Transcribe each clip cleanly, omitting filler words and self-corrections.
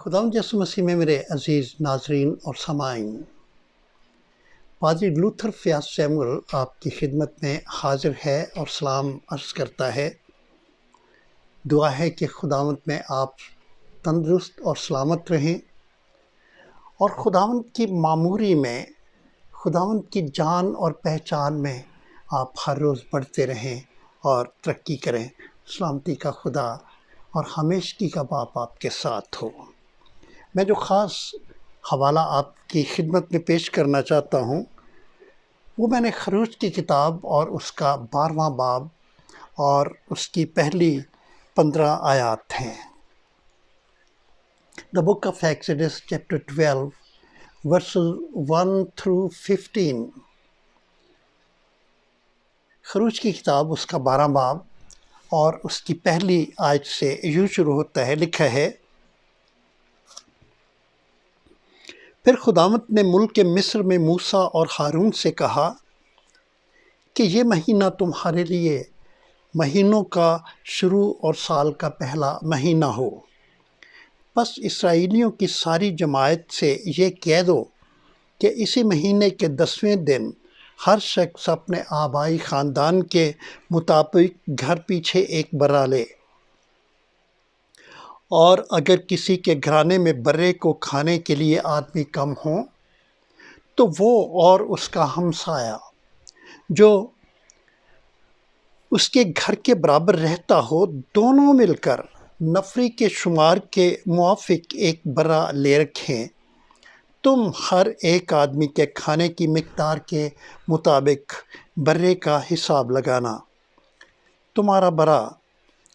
خداوند یسوع مسیح میں میرے عزیز ناظرین اور سامعین، پادری لوتھر فیاض سیمول آپ کی خدمت میں حاضر ہے اور سلام عرض کرتا ہے۔ دعا ہے کہ خداوند میں آپ تندرست اور سلامت رہیں اور خداوند کی معموری میں، خداوند کی جان اور پہچان میں آپ ہر روز بڑھتے رہیں اور ترقی کریں۔ سلامتی کا خدا اور ہمیشگی کا باپ آپ کے ساتھ ہو۔ میں جو خاص حوالہ آپ کی خدمت میں پیش کرنا چاہتا ہوں وہ میں نے خروج کی کتاب اور اس کا 12واں باب اور اس کی پہلی 15 آیات ہیں۔ The book of Exodus chapter 12 verses 1 through 15۔ خروج کی کتاب اس کا 12واں باب اور اس کی پہلی آیت سے یوں شروع ہوتا ہے، لکھا ہے، پھر خداوند نے ملک مصر میں موسیٰ اور ہارون سے کہا کہ یہ مہینہ تمہارے لیے مہینوں کا شروع اور سال کا پہلا مہینہ ہو۔ پس اسرائیلیوں کی ساری جماعت سے یہ کہہ دو کہ اسی مہینے کے 10ویں دن ہر شخص اپنے آبائی خاندان کے مطابق گھر پیچھے ایک برا لے، اور اگر کسی کے گھرانے میں برے کو کھانے کے لیے آدمی کم ہوں تو وہ اور اس کا ہمسایہ جو اس کے گھر کے برابر رہتا ہو، دونوں مل کر نفری کے شمار کے موافق ایک برا لے رکھیں۔ تم ہر ایک آدمی کے کھانے کی مقدار کے مطابق برے کا حساب لگانا۔ تمہارا برا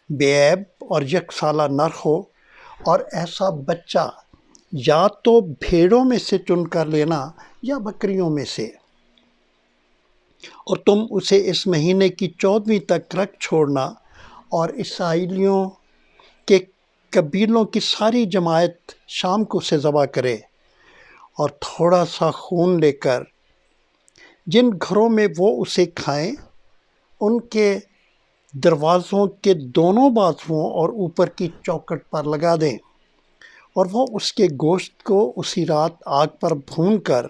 بے عیب اور یک سالہ نر ہو، اور ایسا بچہ یا تو بھیڑوں میں سے چن کر لینا یا بکریوں میں سے، اور تم اسے اس مہینے کی 14ویں تک رکھ چھوڑنا، اور اسرائیلیوں کے قبیلوں کی ساری جماعت شام کو اسے ذبح کرے، اور تھوڑا سا خون لے کر جن گھروں میں وہ اسے کھائیں ان کے دروازوں کے دونوں بازوؤں اور اوپر کی چوکھٹ پر لگا دیں، اور وہ اس کے گوشت کو اسی رات آگ پر بھون کر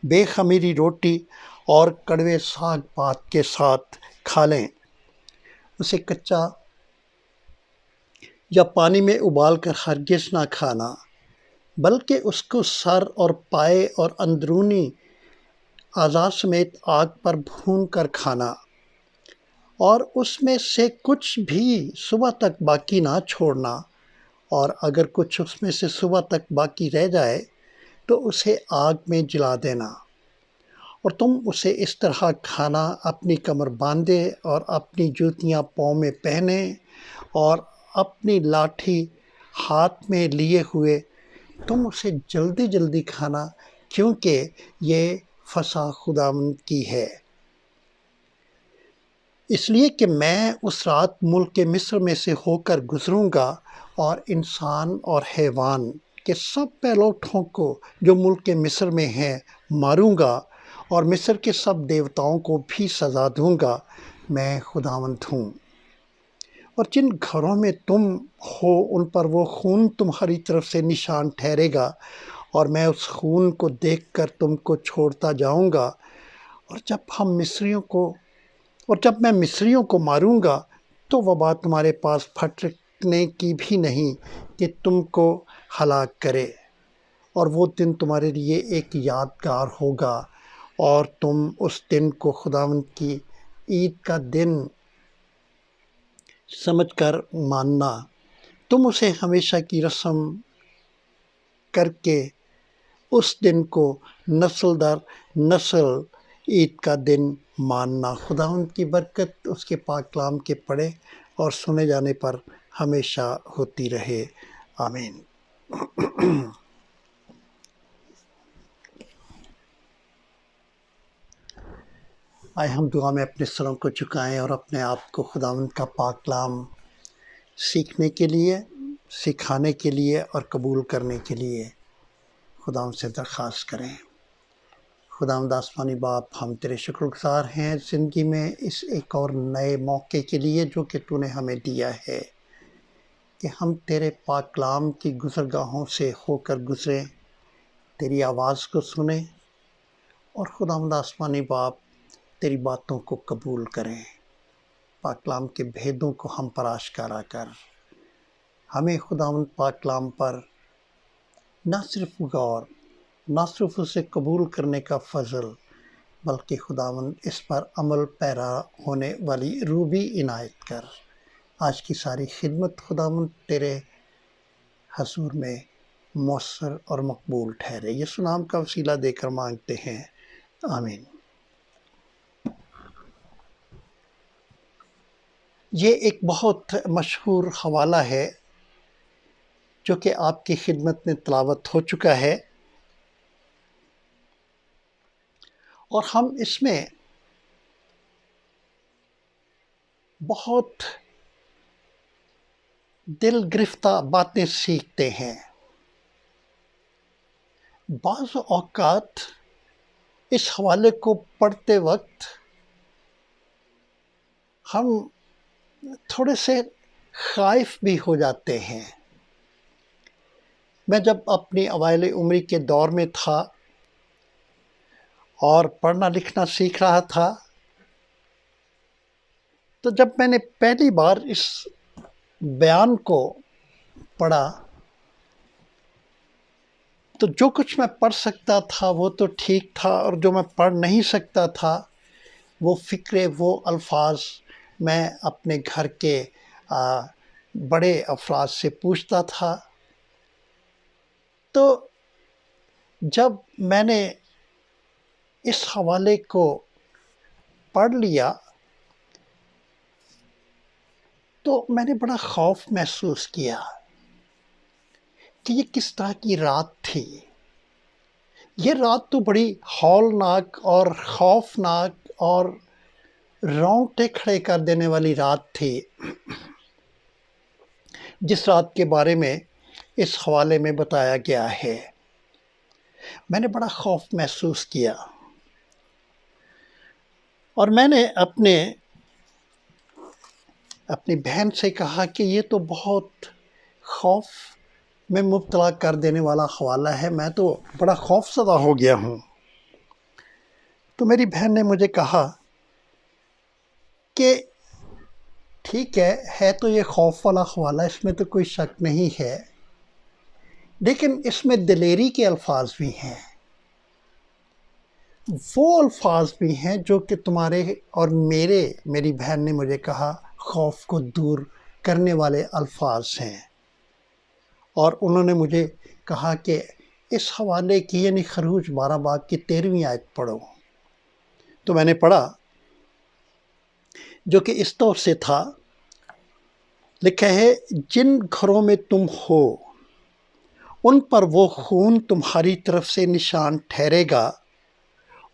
بے خمیری روٹی اور کڑوے ساگ پات کے ساتھ کھا لیں۔ اسے کچا یا پانی میں ابال کر ہرگز نہ کھانا، بلکہ اس کو سر اور پائے اور اندرونی اعضاء سمیت آگ پر بھون کر کھانا، اور اس میں سے کچھ بھی صبح تک باقی نہ چھوڑنا، اور اگر کچھ اس میں سے صبح تک باقی رہ جائے تو اسے آگ میں جلا دینا۔ اور تم اسے اس طرح کھانا، اپنی کمر باندھے اور اپنی جوتیاں پاؤں میں پہنے اور اپنی لاٹھی ہاتھ میں لیے ہوئے تم اسے جلدی جلدی کھانا، کیونکہ یہ فسح خداوند کی ہے۔ اس لیے کہ میں اس رات ملک مصر میں سے ہو کر گزروں گا، اور انسان اور حیوان کے سب پہلوٹوں کو جو ملک مصر میں ہیں ماروں گا، اور مصر کے سب دیوتاؤں کو بھی سزا دوں گا۔ میں خداوند ہوں۔ اور جن گھروں میں تم ہو ان پر وہ خون تمہاری طرف سے نشان ٹھہرے گا، اور میں اس خون کو دیکھ کر تم کو چھوڑتا جاؤں گا۔ اور جب میں مصریوں کو ماروں گا تو وبا تمہارے پاس پھٹکنے کی بھی نہیں کہ تم کو ہلاک کرے، اور وہ دن تمہارے لیے ایک یادگار ہوگا، اور تم اس دن کو خداوند کی عید کا دن سمجھ کر ماننا۔ تم اسے ہمیشہ کی رسم کر کے اس دن کو نسل در نسل عید کا دن ماننا۔ خداوند کی برکت اس کے پاک کلام کے پڑھے اور سنے جانے پر ہمیشہ ہوتی رہے، آمین۔ آئے ہم دعا میں اپنے سروں کو جھکائیں اور اپنے آپ کو خداوند کا پاک کلام سیکھنے کے لیے، سکھانے کے لیے اور قبول کرنے کے لیے خداوند سے درخواست کریں۔ خداوند آسمانی باپ، ہم تیرے شکر گزار ہیں زندگی میں اس ایک اور نئے موقع کے لیے جو کہ تو نے ہمیں دیا ہے۔ کہ ہم تیرے پاک کلام کی گزرگاہوں سے ہو کر گزریں، تیری آواز کو سنیں اور خداوند آسمانی باپ تیری باتوں کو قبول کریں۔ پاک کلام کے بھیدوں کو ہم پر آشکارا کر، ہمیں خداوند پاک کلام پر نہ صرف غور، نہ صرف اسے قبول کرنے کا فضل، بلکہ خداوند اس پر عمل پیرا ہونے والی روح بھی عنایت کر۔ آج کی ساری خدمت خداوند تیرے حضور میں مؤثر اور مقبول ٹھہرے۔ یسوع نام کا وسیلہ دے کر مانگتے ہیں، آمین۔ یہ ایک بہت مشہور حوالہ ہے جو کہ آپ کی خدمت میں تلاوت ہو چکا ہے، اور ہم اس میں بہت دل گرفتہ باتیں سیکھتے ہیں۔ بعض اوقات اس حوالے کو پڑھتے وقت ہم تھوڑے سے خائف بھی ہو جاتے ہیں۔ میں جب اپنی اوائل عمری کے دور میں تھا اور پڑھنا لکھنا سیکھ رہا تھا، تو جب میں نے پہلی بار اس بیان کو پڑھا تو جو کچھ میں پڑھ سکتا تھا وہ تو ٹھیک تھا، اور جو میں پڑھ نہیں سکتا تھا وہ فکرے، وہ الفاظ میں اپنے گھر کے بڑے افراد سے پوچھتا تھا۔ تو جب میں نے اس حوالے کو پڑھ لیا تو میں نے بڑا خوف محسوس کیا کہ یہ کس طرح کی رات تھی۔ یہ رات تو بڑی ہولناک اور خوفناک اور رونگٹے کھڑے کر دینے والی رات تھی، جس رات کے بارے میں اس حوالے میں بتایا گیا ہے۔ میں نے بڑا خوف محسوس کیا، اور میں نے اپنی بہن سے کہا کہ یہ تو بہت خوف میں مبتلا کر دینے والا حوالہ ہے، میں تو بڑا خوف زدہ ہو گیا ہوں۔ تو میری بہن نے مجھے کہا کہ ٹھیک ہے تو یہ خوف والا حوالہ، اس میں تو کوئی شک نہیں ہے، لیکن اس میں دلیری کے الفاظ بھی ہیں، وہ الفاظ بھی ہیں جو کہ تمہارے اور میری بہن نے مجھے کہا خوف کو دور کرنے والے الفاظ ہیں۔ اور انہوں نے مجھے کہا کہ اس حوالے کی یعنی خروج 12 باب کی 13ویں آیت پڑھو۔ تو میں نے پڑھا، جو کہ اس طور سے تھا، لکھا ہے، جن گھروں میں تم ہو ان پر وہ خون تمہاری طرف سے نشان ٹھہرے گا،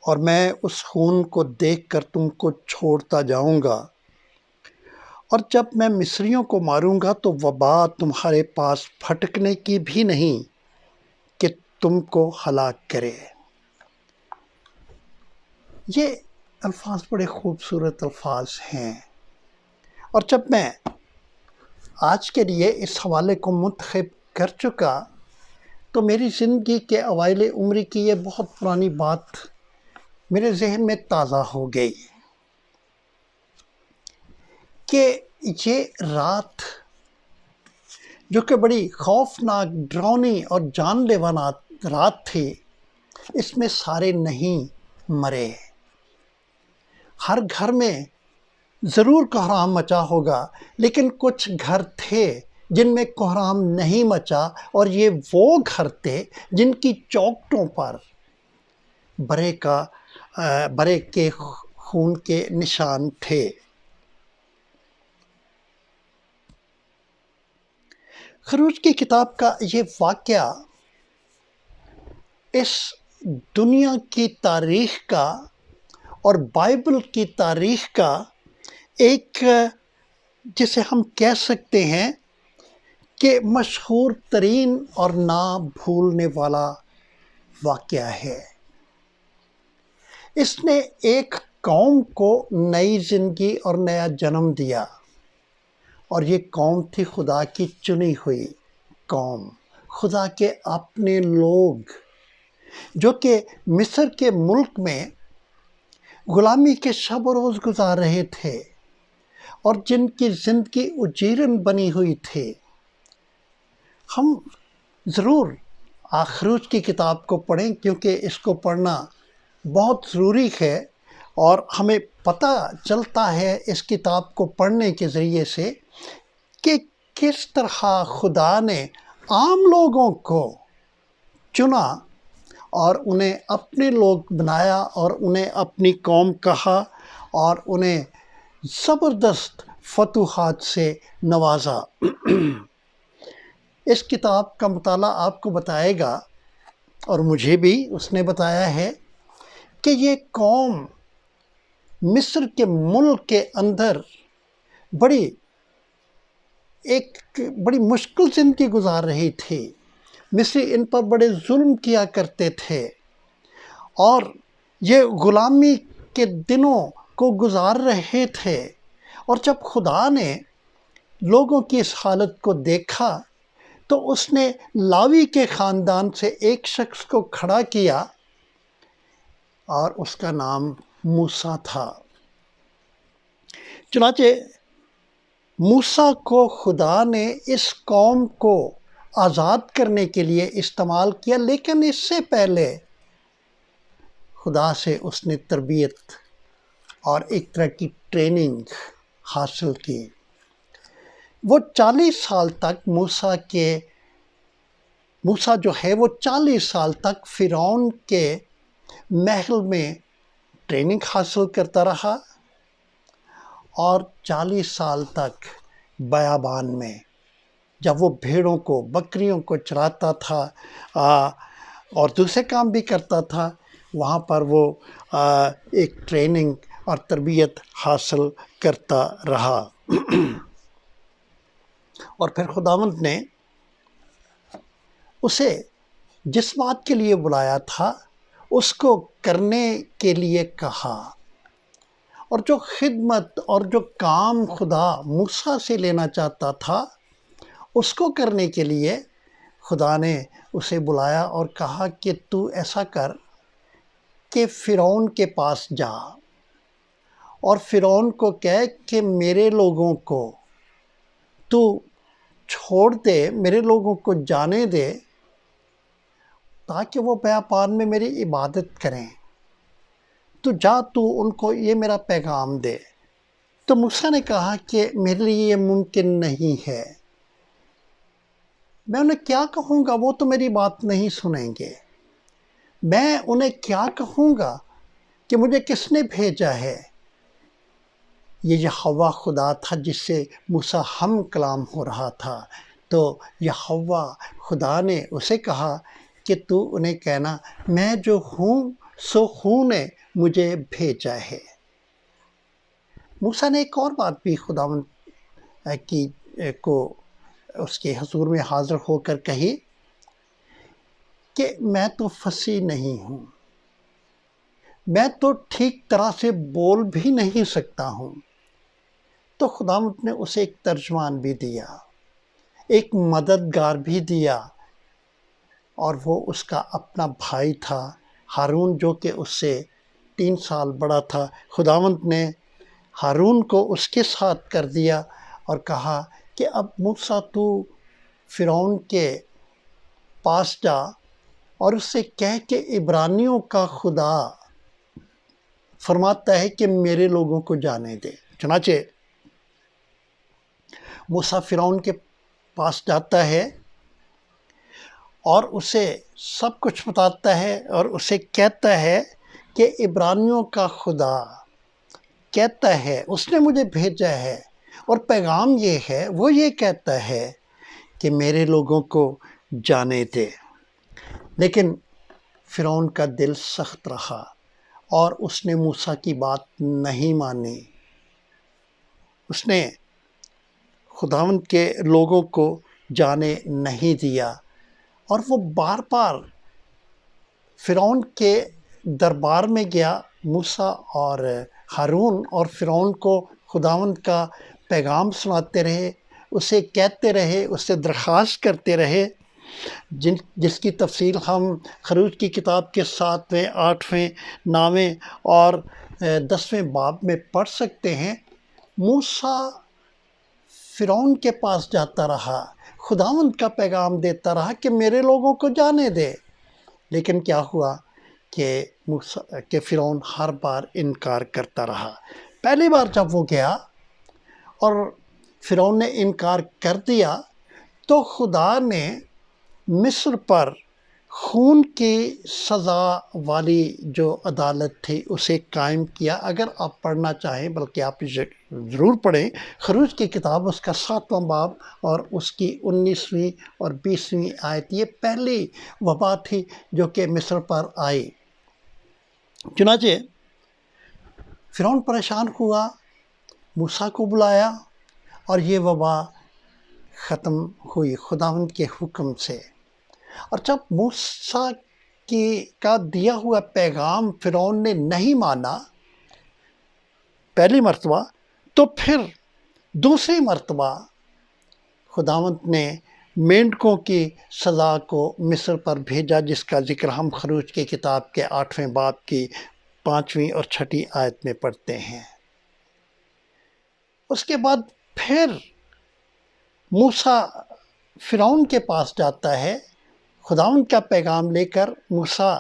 اور میں اس خون کو دیکھ کر تم کو چھوڑتا جاؤں گا، اور جب میں مصریوں کو ماروں گا تو وبا تمہارے پاس پھٹکنے کی بھی نہیں کہ تم کو ہلاک کرے۔ یہ الفاظ بڑے خوبصورت الفاظ ہیں، اور جب میں آج کے لیے اس حوالے کو منتخب کر چکا تو میری زندگی کے اوائل عمری کی یہ بہت پرانی بات میرے ذہن میں تازہ ہو گئی کہ یہ رات جو کہ بڑی خوفناک، ڈراؤنی اور جان لیوا رات تھی، اس میں سارے نہیں مرے۔ ہر گھر میں ضرور کوحرام مچا ہوگا، لیکن کچھ گھر تھے جن میں کوحرام نہیں مچا، اور یہ وہ گھر تھے جن کی چوکھٹوں پر برے کے خون کے نشان تھے۔ خروج کی کتاب کا یہ واقعہ اس دنیا کی تاریخ کا اور بائبل کی تاریخ کا ایک، جسے ہم کہہ سکتے ہیں کہ مشہور ترین اور نہ بھولنے والا واقعہ ہے۔ اس نے ایک قوم کو نئی زندگی اور نیا جنم دیا، اور یہ قوم تھی خدا کی چنی ہوئی قوم، خدا کے اپنے لوگ، جو کہ مصر کے ملک میں غلامی کے شب و روز گزار رہے تھے اور جن کی زندگی اجیرن بنی ہوئی تھی۔ ہم ضرور آخروج کی کتاب کو پڑھیں، کیونکہ اس کو پڑھنا بہت ضروری ہے، اور ہمیں پتہ چلتا ہے اس کتاب کو پڑھنے کے ذریعے سے کہ کس طرح خدا نے عام لوگوں کو چنا اور انہیں اپنے لوگ بنایا اور انہیں اپنی قوم کہا اور انہیں زبردست فتوحات سے نوازا۔ اس کتاب کا مطالعہ آپ کو بتائے گا، اور مجھے بھی اس نے بتایا ہے، کہ یہ قوم مصر کے ملک کے اندر ایک بڑی مشکل زندگی گزار رہی تھی۔ مصری ان پر بڑے ظلم کیا کرتے تھے اور یہ غلامی کے دنوں کو گزار رہے تھے، اور جب خدا نے لوگوں کی اس حالت کو دیکھا تو اس نے لاوی کے خاندان سے ایک شخص کو کھڑا کیا اور اس کا نام موسیٰ تھا۔ چنانچہ موسیٰ کو خدا نے اس قوم کو آزاد کرنے کے لیے استعمال کیا، لیکن اس سے پہلے خدا سے اس نے تربیت اور ایک طرح کی ٹریننگ حاصل کی۔ وہ 40 سال تک موسیٰ جو ہے وہ 40 سال تک فرعون کے محل میں ٹریننگ حاصل کرتا رہا، اور 40 سال تک بیابان میں جب وہ بھیڑوں کو بکریوں کو چراتا تھا اور دوسرے کام بھی کرتا تھا، وہاں پر وہ ایک ٹریننگ اور تربیت حاصل کرتا رہا۔ اور پھر خداوند نے اسے جس بات کے لیے بلایا تھا اس کو کرنے کے لیے کہا، اور جو خدمت اور جو کام خدا موسیٰ سے لینا چاہتا تھا اس کو کرنے کے لیے خدا نے اسے بلایا اور کہا کہ تو ایسا کر کہ فرعون کے پاس جا اور فرعون کو کہے کہ میرے لوگوں کو تو چھوڑ دے، میرے لوگوں کو جانے دے تاکہ وہ بیابان میں میری عبادت کریں۔ تو جا، تو ان کو یہ میرا پیغام دے۔ تو موسیٰ نے کہا کہ میرے لیے یہ ممکن نہیں ہے، میں انہیں کیا کہوں گا، وہ تو میری بات نہیں سنیں گے۔ میں انہیں کیا کہوں گا کہ مجھے کس نے بھیجا ہے؟ یہ یہوہ خدا تھا جس سے موسیٰ ہم کلام ہو رہا تھا۔ تو یہوہ خدا نے اسے کہا کہ تو انہیں کہنا میں جو ہوں سو ہوں نے مجھے بھیجا ہے۔ موسیٰ نے ایک اور بات بھی خداوند کو اس کے حضور میں حاضر ہو کر کہی کہ میں تو فصیح نہیں ہوں، میں تو ٹھیک طرح سے بول بھی نہیں سکتا ہوں۔ تو خداوند نے اسے ایک ترجمان بھی دیا، ایک مددگار بھی دیا، اور وہ اس کا اپنا بھائی تھا ہارون، جو کہ اس سے 3 سال بڑا تھا۔ خداوند نے ہارون کو اس کے ساتھ کر دیا اور کہا کہ اب موسیٰ تو فرعون کے پاس جا اور اس سے کہہ کہ عبرانیوں کا خدا فرماتا ہے کہ میرے لوگوں کو جانے دے۔ چنانچہ موسیٰ فرعون کے پاس جاتا ہے اور اسے سب کچھ بتاتا ہے اور اسے کہتا ہے کہ عبرانیوں کا خدا کہتا ہے، اس نے مجھے بھیجا ہے، اور پیغام یہ ہے، وہ یہ کہتا ہے کہ میرے لوگوں کو جانے دے۔ لیکن فرعون کا دل سخت رہا اور اس نے موسیٰ کی بات نہیں مانی۔ اس نے خداوند کے لوگوں کو جانے نہیں دیا، اور وہ بار بار فرعون کے دربار میں گیا، موسیٰ اور ہارون، اور فرعون کو خداوند کا پیغام سناتے رہے اسے کہتے رہے، اس سے درخواست کرتے رہے، جس کی تفصیل ہم خروج کی کتاب کے 7ویں، 8ویں، 9ویں اور 10ویں باب میں پڑھ سکتے ہیں۔ موسیٰ فرعون کے پاس جاتا رہا، خداوند کا پیغام دیتا رہا کہ میرے لوگوں کو جانے دے، لیکن کیا ہوا کہ فرعون ہر بار انکار کرتا رہا۔ پہلی بار جب وہ گیا اور فرعون نے انکار کر دیا تو خدا نے مصر پر خون کی سزا والی جو عدالت تھی اسے قائم کیا۔ اگر آپ پڑھنا چاہیں، بلکہ آپ ضرور پڑھیں، خروج کی کتاب اس کا 7واں باب اور اس کی 19ویں اور 20ویں آیت، یہ پہلی وبا تھی جو کہ مصر پر آئی۔ چنانچہ فرعون پریشان ہوا، موسیٰ کو بلایا اور یہ وبا ختم ہوئی خداوند کے حکم سے۔ اور جب موسیٰ کا دیا ہوا پیغام فرعون نے نہیں مانا پہلی مرتبہ، تو پھر دوسری مرتبہ خداوند نے مینڈکوں کی سزا کو مصر پر بھیجا، جس کا ذکر ہم خروج کی کتاب کے 8ویں باب کی 5ویں اور 6ٹھی آیت میں پڑھتے ہیں۔ اس کے بعد پھر موسیٰ فرعون کے پاس جاتا ہے خداوند کا پیغام لے کر، موسیٰ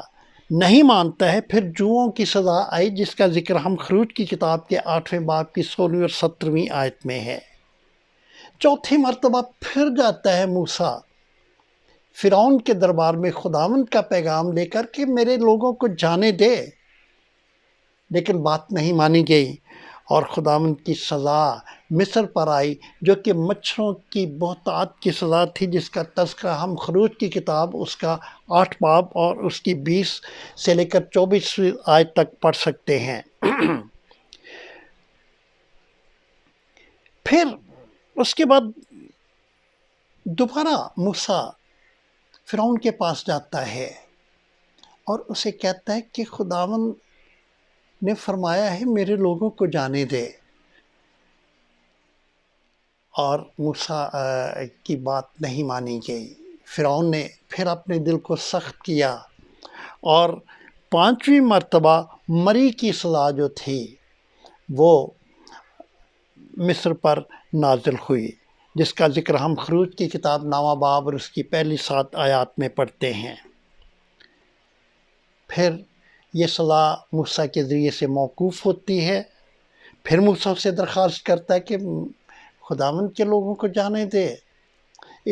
نہیں مانتا ہے، پھر جوؤں کی سزا آئی، جس کا ذکر ہم خروج کی کتاب کے 8ویں باب کی 16ویں اور 17ویں آیت میں ہے۔ چوتھی مرتبہ پھر جاتا ہے موسیٰ فرعون کے دربار میں خداوند کا پیغام لے کر کہ میرے لوگوں کو جانے دے، لیکن بات نہیں مانی گئی اور خداوند کی سزا مصر پر آئی، جو کہ مچھروں کی بہتات کی سزا تھی، جس کا تذکرہ ہم خروج کی کتاب اس کا 8 باب اور اس کی 20 سے لے کر 24 آیت تک پڑھ سکتے ہیں۔ پھر اس کے بعد دوبارہ موسیٰ فرعون کے پاس جاتا ہے اور اسے کہتا ہے کہ خداوند نے فرمایا ہے میرے لوگوں کو جانے دے، اور موسیٰ کی بات نہیں مانی گئی۔ فرعون نے پھر اپنے دل کو سخت کیا اور 5ویں مرتبہ مری کی سزا جو تھی وہ مصر پر نازل ہوئی، جس کا ذکر ہم خروج کی کتاب 9واں باب اور اس کی پہلی 7 آیات میں پڑھتے ہیں۔ پھر یہ سزا موسیٰ کے ذریعے سے موقوف ہوتی ہے۔ پھر موسیٰ سے درخواست کرتا ہے کہ خداوند کے لوگوں کو جانے دے،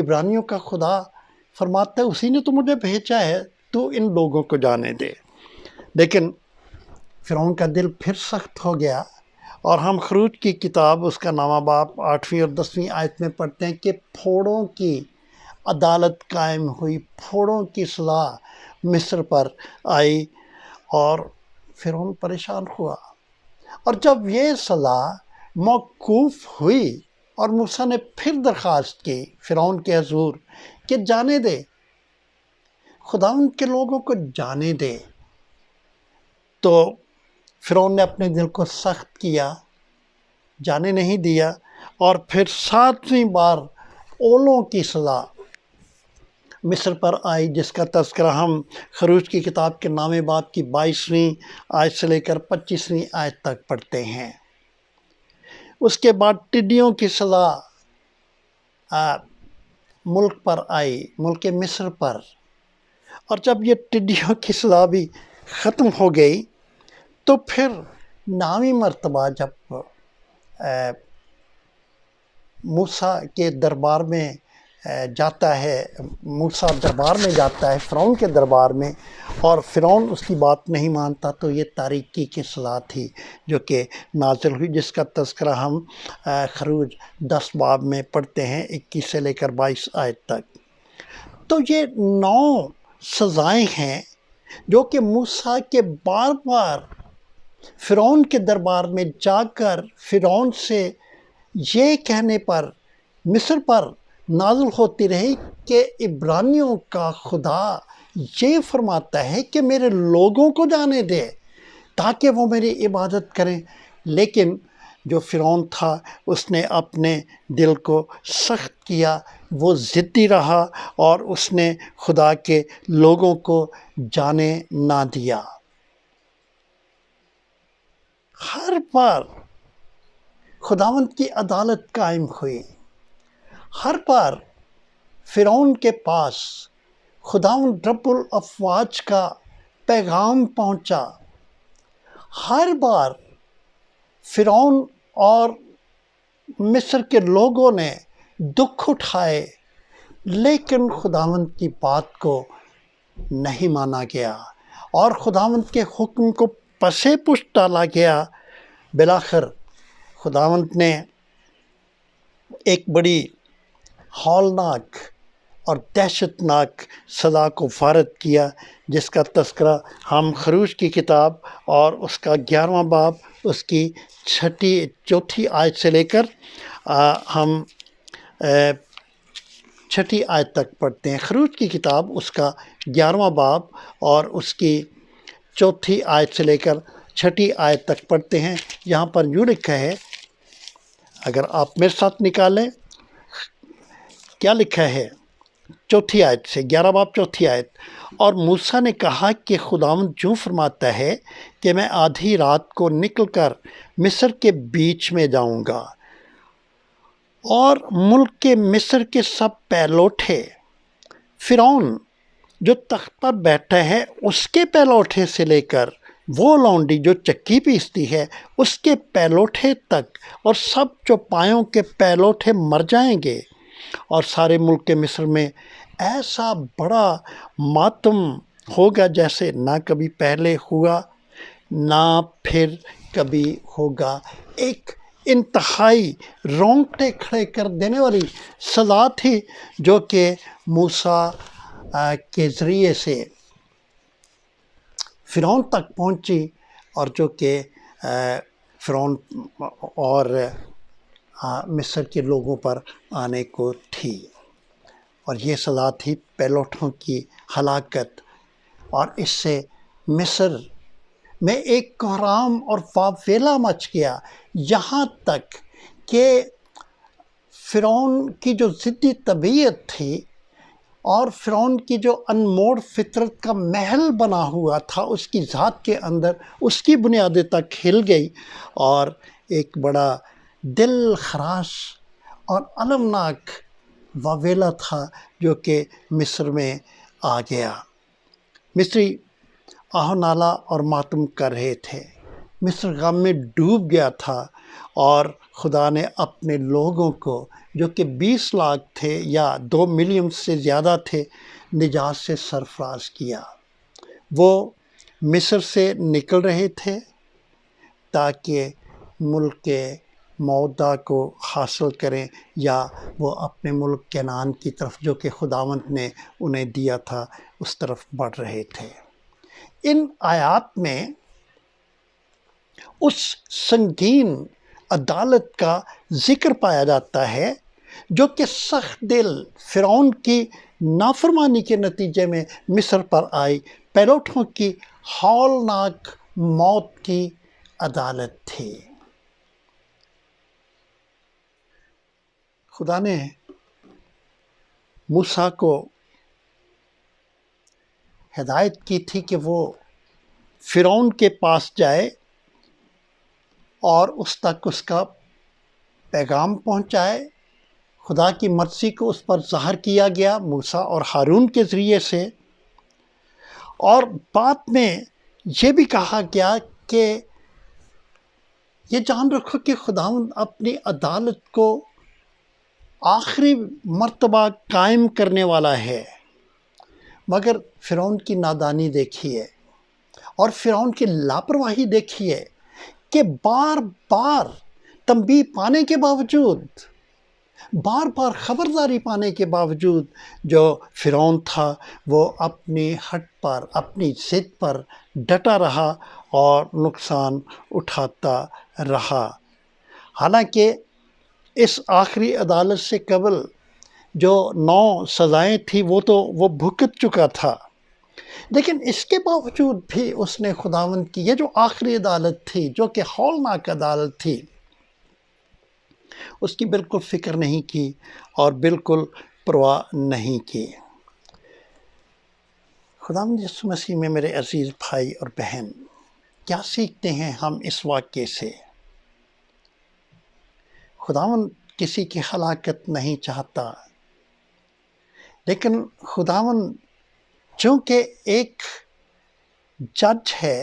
عبرانیوں کا خدا فرماتا ہے اسی نے تو مجھے بھیجا ہے، تو ان لوگوں کو جانے دے۔ لیکن فرعون کا دل پھر سخت ہو گیا، اور ہم خروج کی کتاب اس کا 9واں باب 8ویں اور 10ویں آیت میں پڑھتے ہیں کہ پھوڑوں کی عدالت قائم ہوئی، پھوڑوں کی سزا مصر پر آئی اور فرعون پریشان ہوا۔ اور جب یہ سزا موقوف ہوئی اور موسیٰ نے پھر درخواست کی فرعون کے حضور کہ جانے دے، خداوند کے لوگوں کو جانے دے، تو فرعون نے اپنے دل کو سخت کیا، جانے نہیں دیا، اور پھر 7ویں بار اولوں کی سزا مصر پر آئی، جس کا تذکرہ ہم خروج کی کتاب کے 9ویں باب کی 22ویں آیت سے لے کر 25ویں آیت تک پڑھتے ہیں۔ اس کے بعد ٹڈیوں کی سزا ملک پر آئی، ملک مصر پر، اور جب یہ ٹڈیوں کی سزا بھی ختم ہو گئی تو پھر 9ویں مرتبہ جب موسیٰ کے دربار میں جاتا ہے، موسیٰ دربار میں جاتا ہے فرعون کے دربار میں، اور فرعون اس کی بات نہیں مانتا، تو یہ تاریکی کی سزا تھی جو کہ نازل ہوئی، جس کا تذکرہ ہم خروج 10 باب میں پڑھتے ہیں 21 سے لے کر 22 آیت تک۔ تو یہ 9 سزائیں ہیں جو کہ موسیٰ کے بار بار فرعون کے دربار میں جا کر فرعون سے یہ کہنے پر مصر پر نازل ہوتی رہی کہ عبرانیوں کا خدا یہ فرماتا ہے کہ میرے لوگوں کو جانے دے تاکہ وہ میری عبادت کریں، لیکن جو فرعون تھا اس نے اپنے دل کو سخت کیا، وہ ضدی رہا اور اس نے خدا کے لوگوں کو جانے نہ دیا۔ ہر بار خداوند کی عدالت قائم ہوئی، ہر بار فرعون کے پاس خداوند رب الافواج کا پیغام پہنچا، ہر بار فرعون اور مصر کے لوگوں نے دکھ اٹھائے، لیکن خداوند کی بات کو نہیں مانا گیا اور خداوند کے حکم کو پسے پشت ڈالا گیا۔ بالآخر خداوند نے ایک بڑی ہولناک اور دہشت ناک سزا کو وارد کیا، جس کا تذکرہ ہم خروج کی کتاب اور اس کا 11واں باب، اس کی 4 آیت سے لے کر ہم 6 آیت تک پڑھتے ہیں۔ خروج کی کتاب اس کا 11واں باب اور اس کی 4 آیت سے لے کر 6 آیت تک پڑھتے ہیں۔ یہاں پر یوں لکھا ہے، اگر آپ میرے ساتھ نکالیں کیا لکھا ہے 4 آیت سے، 11 باب 4 آیت۔ اور موسیٰ نے کہا کہ خداوند یوں فرماتا ہے کہ میں آدھی رات کو نکل کر مصر کے بیچ میں جاؤں گا، اور ملک کے مصر کے سب پہلوٹھے، فرعون جو تخت پر بیٹھا ہے اس کے پہلوٹھے سے لے کر وہ لونڈی جو چکی پیستی ہے اس کے پہلوٹھے تک، اور سب چوپایوں کے پہلوٹھے مر جائیں گے، اور سارے ملک کے مصر میں ایسا بڑا ماتم ہوگا جیسے نہ کبھی پہلے ہوا نہ پھر کبھی ہوگا۔ ایک انتہائی رونگٹے کھڑے کر دینے والی سزا تھی جو کہ موسیٰ کے ذریعے سے فرعون تک پہنچی، اور جو کہ فرعون اور مصر کے لوگوں پر آنے کو تھی، اور یہ سزا تھی پہلوٹوں کی ہلاکت۔ اور اس سے مصر میں ایک کوہرام اور واویلا مچ گیا، یہاں تک کہ فرعون کی جو ضدی طبیعت تھی اور فرعون کی جو انموڑ فطرت کا محل بنا ہوا تھا اس کی ذات کے اندر، اس کی بنیادیں تک ہل گئی، اور ایک بڑا دل خراش اور المناک واویلا تھا جو کہ مصر میں آ گیا۔ مصری آہ و نالہ اور ماتم کر رہے تھے، مصر غم میں ڈوب گیا تھا، اور خدا نے اپنے لوگوں کو جو کہ 20 لاکھ تھے یا 2 ملین سے زیادہ تھے نجات سے سرفراز کیا۔ وہ مصر سے نکل رہے تھے تاکہ ملک موعودہ کو حاصل کریں، یا وہ اپنے ملک کنعان کی طرف جو کہ خداوند نے انہیں دیا تھا اس طرف بڑھ رہے تھے۔ ان آیات میں اس سنگین عدالت کا ذکر پایا جاتا ہے جو کہ سخت دل فرعون کی نافرمانی کے نتیجے میں مصر پر آئی، پہلوٹوں کی ہولناک موت کی عدالت تھی۔ خدا نے موسیٰ کو ہدایت کی تھی کہ وہ فرعون کے پاس جائے اور اس تک اس کا پیغام پہنچائے۔ خدا کی مرضی کو اس پر ظاہر کیا گیا موسیٰ اور ہارون کے ذریعے سے، اور بعد میں یہ بھی کہا گیا کہ یہ جان رکھو کہ خداوند اپنی عدالت کو آخری مرتبہ قائم کرنے والا ہے۔ مگر فرعون کی نادانی دیکھیے اور فرعون کی لاپرواہی دیکھیے کہ بار بار تنبیہ پانے کے باوجود، بار بار خبرداری پانے کے باوجود جو فرعون تھا وہ اپنی ہٹ پر، اپنی ضد پر ڈٹا رہا اور نقصان اٹھاتا رہا۔ حالانکہ اس آخری عدالت سے قبل جو 9 سزائیں تھیں وہ بھگت چکا تھا، لیکن اس کے باوجود بھی اس نے خداوند کی یہ جو آخری عدالت تھی جو کہ ہولناک عدالت تھی، اس کی بالکل فکر نہیں کی اور بالکل پرواہ نہیں کی۔ خداوند یسوع مسیح میں میرے عزیز بھائی اور بہن، کیا سیکھتے ہیں ہم اس واقعے سے؟ خداوند کسی کی ہلاکت نہیں چاہتا، لیکن خداوند چونکہ ایک جج ہے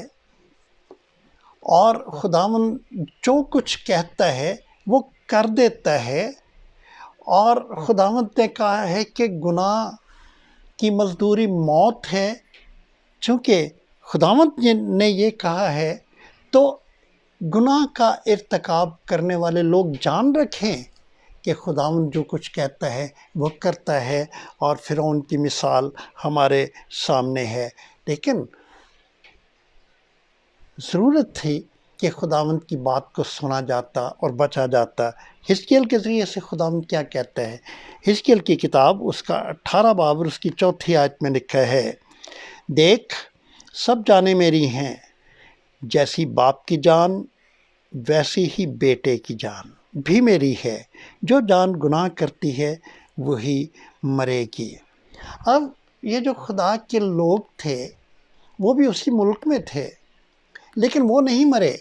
اور خداوند جو کچھ کہتا ہے وہ کر دیتا ہے، اور خداوند نے کہا ہے کہ گناہ کی مزدوری موت ہے۔ چونکہ خداوند نے یہ کہا ہے تو گناہ کا ارتکاب کرنے والے لوگ جان رکھیں کہ خداوند جو کچھ کہتا ہے وہ کرتا ہے، اور فرعون کی مثال ہمارے سامنے ہے۔ لیکن ضرورت تھی کہ خداوند کی بات کو سنا جاتا اور بچا جاتا۔ حزقیل کے ذریعے سے خداوند کیا کہتا ہے؟ حزقیل کی کتاب اس کا 18 باب اور اس کی 4 آیت میں لکھا ہے، دیکھ سب جانیں میری ہیں، جیسی باپ کی جان ویسی ہی بیٹے کی جان بھی میری ہے، جو جان گناہ کرتی ہے وہی مرے گی۔ اب یہ جو خدا کے لوگ تھے وہ بھی اسی ملک میں تھے، لیکن وہ نہیں مرے،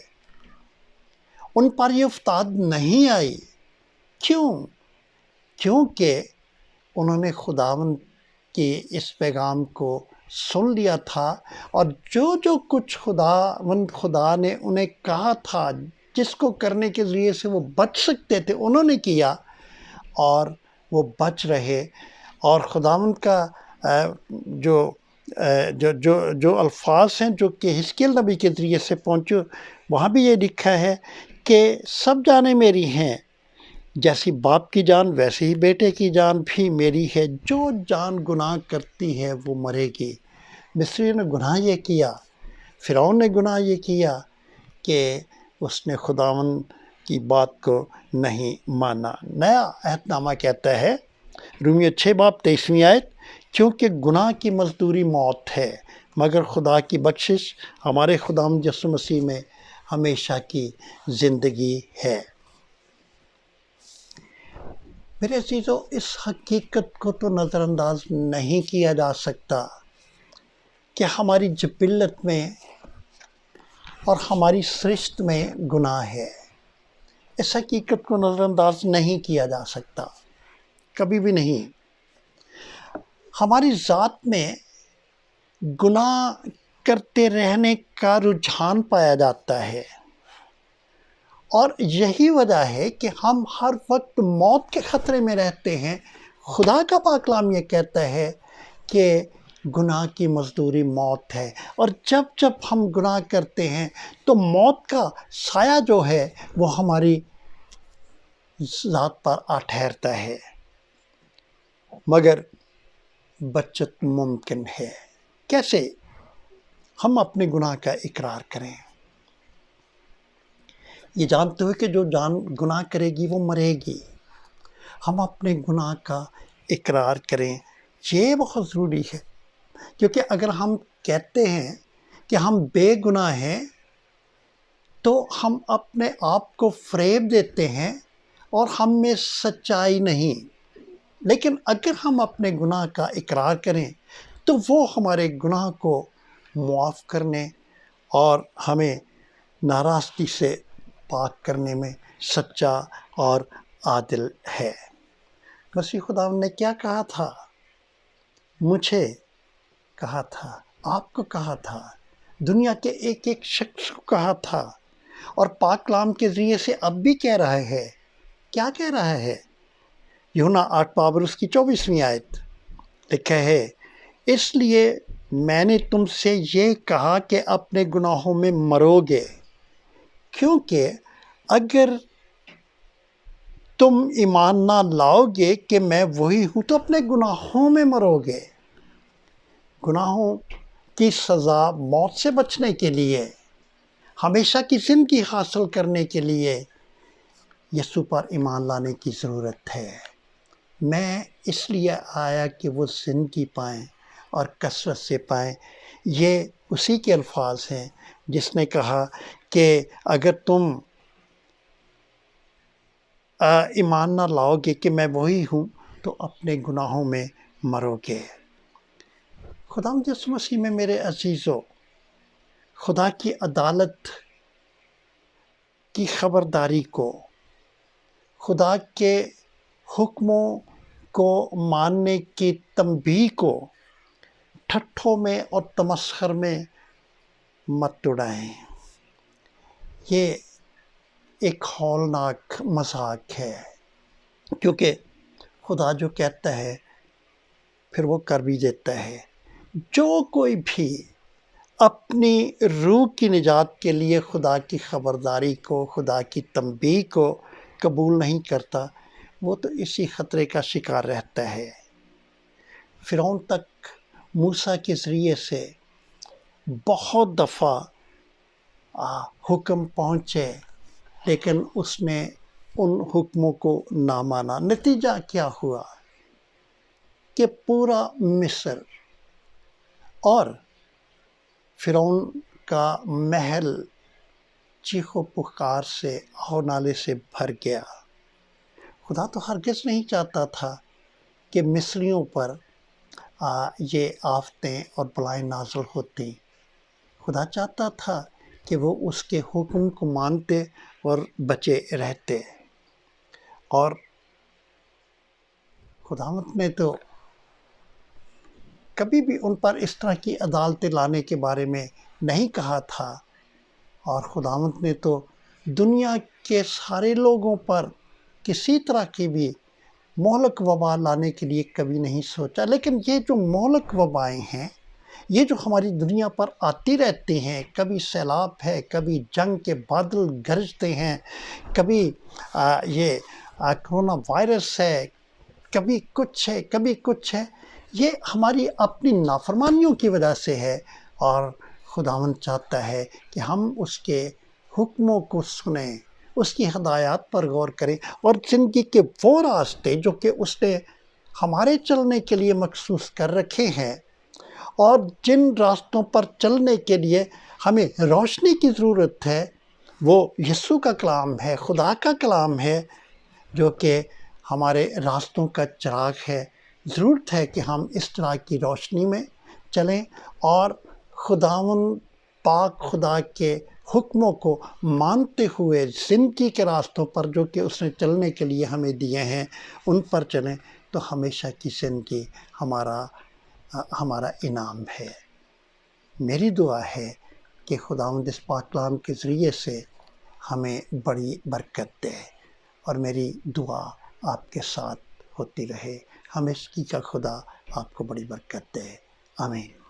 ان پر یہ افتاد نہیں آئی۔ کیوں؟ کیونکہ انہوں نے خداوند کے اس پیغام کو سن لیا تھا، اور جو کچھ خدا نے انہیں کہا تھا، جس کو کرنے کے ذریعے سے وہ بچ سکتے تھے، انہوں نے کیا اور وہ بچ رہے۔ اور خداوند کا جو الفاظ ہیں جو کہ حزقیل نبی کے ذریعے سے پہنچے، وہاں بھی یہ لکھا ہے کہ سب جانیں میری ہیں، جیسی باپ کی جان ویسے ہی بیٹے کی جان بھی میری ہے، جو جان گناہ کرتی ہے وہ مرے گی۔ مصری نے گناہ یہ کیا، فرعون نے گناہ یہ کیا کہ اس نے خداوند کی بات کو نہیں مانا۔ نیا عہد نامہ کہتا ہے، رومیو 6 باب 23 آیت، کیونکہ گناہ کی مزدوری موت ہے، مگر خدا کی بخشش ہمارے خداوند یسوع مسیح میں ہمیشہ کی زندگی ہے۔ میرے عزیزو، اس حقیقت کو تو نظر انداز نہیں کیا جا سکتا کہ ہماری جبلت میں اور ہماری سرشت میں گناہ ہے۔ اس حقیقت کو نظر انداز نہیں کیا جا سکتا، کبھی بھی نہیں۔ ہماری ذات میں گناہ کرتے رہنے کا رجحان پایا جاتا ہے، اور یہی وجہ ہے کہ ہم ہر وقت موت کے خطرے میں رہتے ہیں۔ خدا کا پاک کلام یہ کہتا ہے کہ گناہ کی مزدوری موت ہے، اور جب ہم گناہ کرتے ہیں تو موت کا سایہ جو ہے وہ ہماری ذات پر آ ٹھہرتا ہے، مگر بچت ممکن ہے۔ کیسے؟ ہم اپنے گناہ کا اقرار کریں، یہ جانتے ہوئے کہ جو جان گناہ کرے گی وہ مرے گی۔ ہم اپنے گناہ کا اقرار کریں، یہ بہت ضروری ہے، کیونکہ اگر ہم کہتے ہیں کہ ہم بے گناہ ہیں تو ہم اپنے آپ کو فریب دیتے ہیں اور ہم میں سچائی نہیں۔ لیکن اگر ہم اپنے گناہ کا اقرار کریں تو وہ ہمارے گناہ کو معاف کرنے اور ہمیں ناراضگی سے پاک کرنے میں سچا اور عادل ہے۔ مسیح خداوند نے کیا کہا تھا؟ مجھے کہا تھا، آپ کو کہا تھا، دنیا کے ایک ایک شخص کو کہا تھا، اور پاک کلام کے ذریعے سے اب بھی کہہ رہا ہے۔ کیا کہہ رہا ہے؟ یوحنا 8 باب اور اس کی 24 آیت لکھا ہے، اس لیے میں نے تم سے یہ کہا کہ اپنے گناہوں میں مرو گے، کیونکہ اگر تم ایمان نہ لاؤ گے کہ میں وہی ہوں تو اپنے گناہوں میں مرو گے۔ گناہوں کی سزا موت سے بچنے کے لیے، ہمیشہ کی زندگی حاصل کرنے کے لیے یسوع پر ایمان لانے کی ضرورت ہے۔ میں اس لیے آیا کہ وہ زندگی پائیں اور کثرت سے پائیں۔ یہ اسی کے الفاظ ہیں جس نے کہا کہ اگر تم ایمان نہ لاؤ گے کہ میں وہی ہوں تو اپنے گناہوں میں مرو گے۔ خداوند یسوع مسیح میں میرے عزیزو، خدا کی عدالت کی خبرداری کو، خدا کے حکموں کو ماننے کی تنبیہ کو ٹھٹھوں میں اور تمسخر میں مت اڑائیں۔ یہ ایک ہولناک مذاق ہے، کیونکہ خدا جو کہتا ہے پھر وہ کر بھی دیتا ہے۔ جو کوئی بھی اپنی روح کی نجات کے لیے خدا کی خبرداری کو، خدا کی تنبیہ کو قبول نہیں کرتا، وہ تو اسی خطرے کا شکار رہتا ہے۔ فرعون تک موسیٰ کے ذریعے سے بہت دفعہ حکم پہنچے، لیکن اس نے ان حکموں کو نہ مانا۔ نتیجہ کیا ہوا کہ پورا مصر اور فرعون کا محل چیخ و پکار سے، آہ و نالے سے بھر گیا۔ خدا تو ہرگز نہیں چاہتا تھا کہ مصریوں پر یہ آفتیں اور بلائیں نازل ہوتی۔ خدا چاہتا تھا کہ وہ اس کے حکم کو مانتے اور بچے رہتے۔ اور خداوند نے تو کبھی بھی ان پر اس طرح کی عدالتیں لانے کے بارے میں نہیں کہا تھا، اور خداوند نے تو دنیا کے سارے لوگوں پر کسی طرح کی بھی مہلک وبا لانے کے لیے کبھی نہیں سوچا۔ لیکن یہ جو مہلک وبائیں ہیں، یہ جو ہماری دنیا پر آتی رہتی ہیں، کبھی سیلاب ہے، کبھی جنگ کے بادل گرجتے ہیں، کبھی یہ کرونا وائرس ہے، کبھی کچھ ہے، کبھی کچھ ہے، یہ ہماری اپنی نافرمانیوں کی وجہ سے ہے۔ اور خداوند چاہتا ہے کہ ہم اس کے حکموں کو سنیں، اس کی ہدایات پر غور کریں، اور زندگی کے وہ راستے جو کہ اس نے ہمارے چلنے کے لیے مخصوص کر رکھے ہیں، اور جن راستوں پر چلنے کے لیے ہمیں روشنی کی ضرورت ہے، وہ یسوع کا کلام ہے، خدا کا کلام ہے، جو کہ ہمارے راستوں کا چراغ ہے۔ ضرورت ہے کہ ہم اس طرح کی روشنی میں چلیں اور خداوند پاک خدا کے حکموں کو مانتے ہوئے زندگی کے راستوں پر جو کہ اس نے چلنے کے لیے ہمیں دیے ہیں، ان پر چلیں، تو ہمیشہ کی زندگی ہمارا انعام ہے۔ میری دعا ہے کہ خداوند اس پاک کلام کے ذریعے سے ہمیں بڑی برکت دے، اور میری دعا آپ کے ساتھ ہوتی رہے۔ ہمیشگی کا خدا آپ کو بڑی برکت دے۔ آمین۔